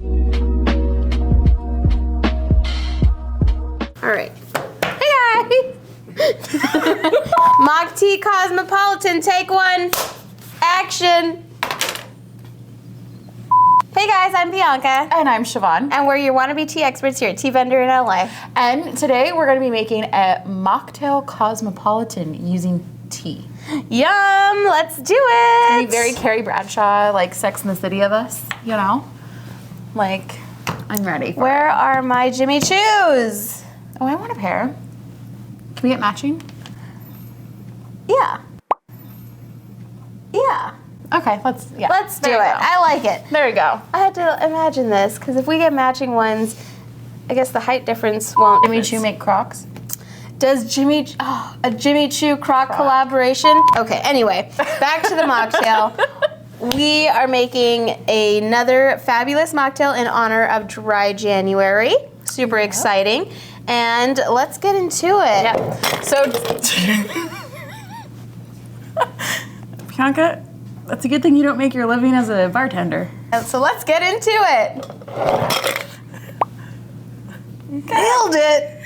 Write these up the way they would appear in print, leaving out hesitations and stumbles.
All right. Hey guys! Mock Tea Cosmopolitan, take one. Action. Hey guys, I'm Bianca. And I'm Siobhan. And we're your wannabe tea experts here at TeaVendor in LA. And today we're going to be making a mocktail cosmopolitan using tea. Yum, let's do it. It's gonna be very Carrie Bradshaw, like Sex and the City of us, you know? Like, I'm ready for Where are my Jimmy Choos? Oh, I want a pair. Can we get matching? Yeah. Yeah. Okay, let's do it. I like it. There we go. I had to imagine this, because if we get matching ones, I guess the height difference won't. Jimmy Choo make Crocs? Does a Jimmy Choo Croc collaboration? Okay, anyway, back to the mocktail. We are making another fabulous mocktail in honor of Dry January. Super exciting. And let's get into it. Yeah. So, Bianca, that's a good thing you don't make your living as a bartender. So let's get into it. Nailed it.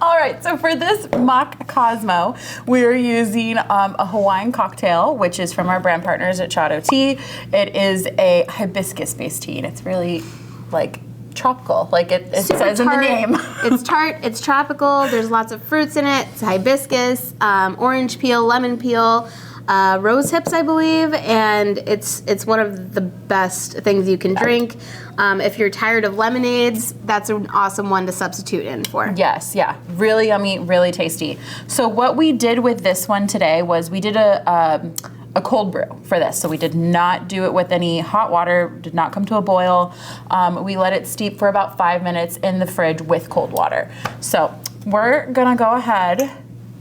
All right, so for this mock Cosmo, we're using a Hawaiian Cocktail, which is from our brand partners at Chado Tea. It is a hibiscus-based tea, and it's really like tropical, like it says in the name. It's tart, it's tropical, there's lots of fruits in it. It's hibiscus, orange peel, lemon peel, rose hips, I believe, and it's one of the best things you can drink. If you're tired of lemonades, that's an awesome one to substitute in for. Yes, yeah, really yummy, really tasty. So what we did with this one today was we did a cold brew for this. So we did not do it with any hot water, did not come to a boil. We let it steep for about 5 minutes in the fridge with cold water. So we're gonna go ahead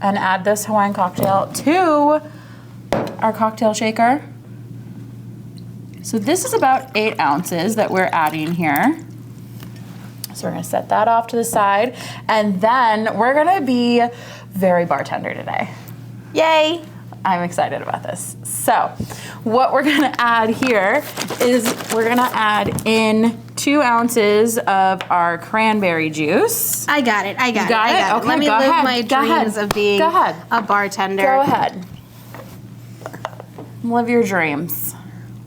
and add this Hawaiian Cocktail to our cocktail shaker. So this is about 8 ounces that we're adding here. So we're gonna set that off to the side. And then we're gonna be very bartender today. Yay! I'm excited about this. So what we're gonna add here is we're gonna add in 2 ounces of our cranberry juice. I got it. Okay, Let me go live ahead. my Go dreams ahead. of being Go ahead. a bartender. Go ahead. Live your dreams.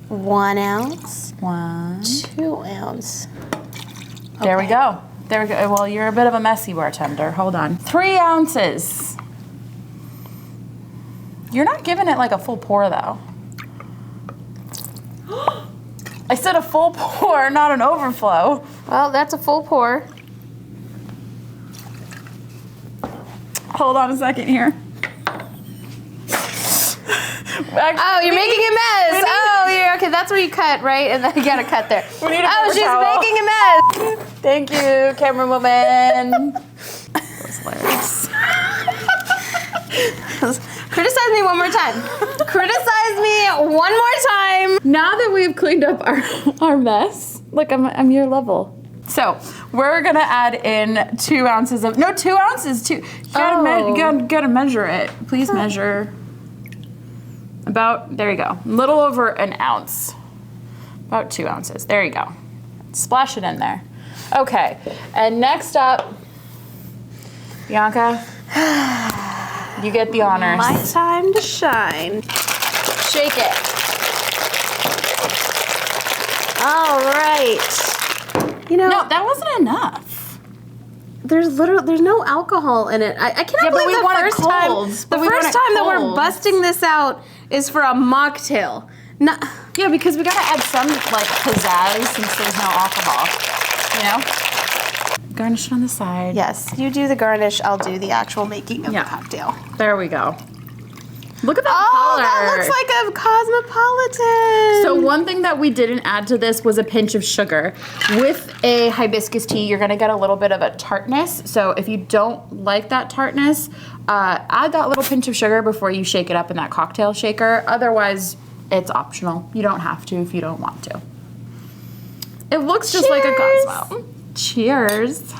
1 ounce. 1. 2 ounce. There we go. There we go. Well, you're a bit of a messy bartender. Hold on. 3 ounces. You're not giving it like a full pour though. I said a full pour, not an overflow. Well, that's a full pour. Hold on a second here. Oh, you're making a mess. Oh, you're okay. That's where you cut, right? And then you gotta cut there. We need a Oh, paper she's towel. making a mess. Thank you, camera woman. That was hilarious. Criticize me one more time. Criticize me one more time. Now that we've cleaned up our mess, look, I'm your level. So we're gonna add in 2 ounces of 2 ounces. You gotta measure it. Please measure. About, there you go. A little over an ounce. About 2 ounces. There you go. Splash it in there. Okay. And next up, Bianca, you get the honors. My time to shine. Shake it. All right. You know, No, that wasn't enough. there's no alcohol in it. I cannot believe the first time that we're busting this out is for a mocktail. Yeah, because we gotta add some like pizzazz since there's no alcohol. You know? Garnish it on the side. Yes, you do the garnish, I'll do the actual making of the cocktail. There we go. Look at that color. That looks like a cosmopolitan. So one thing that we didn't add to this was a pinch of sugar. With a hibiscus tea, you're gonna get a little bit of a tartness. So if you don't like that tartness, add that little pinch of sugar before you shake it up in that cocktail shaker. Otherwise, it's optional. You don't have to if you don't want to. It looks just like a Cosmo. Cheers.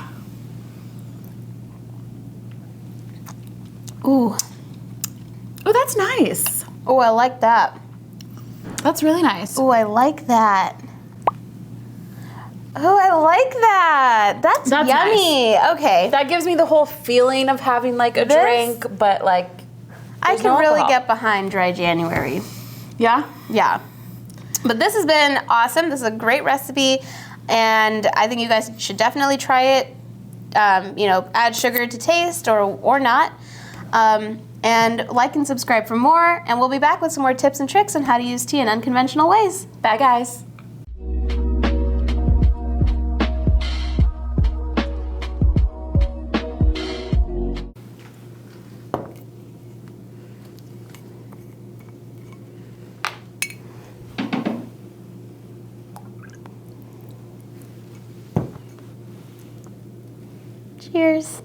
Ooh. Oh, that's nice. Oh, I like that. That's really nice. Oh, I like that. Oh, I like that. That's yummy. nice. Okay. That gives me the whole feeling of having like a drink, but like I can really get behind dry January. Yeah? Yeah. But this has been awesome. This is a great recipe, and I think you guys should definitely try it. You know, add sugar to taste or not. And like and subscribe for more, and we'll be back with some more tips and tricks on how to use tea in unconventional ways. Bye, guys. Cheers.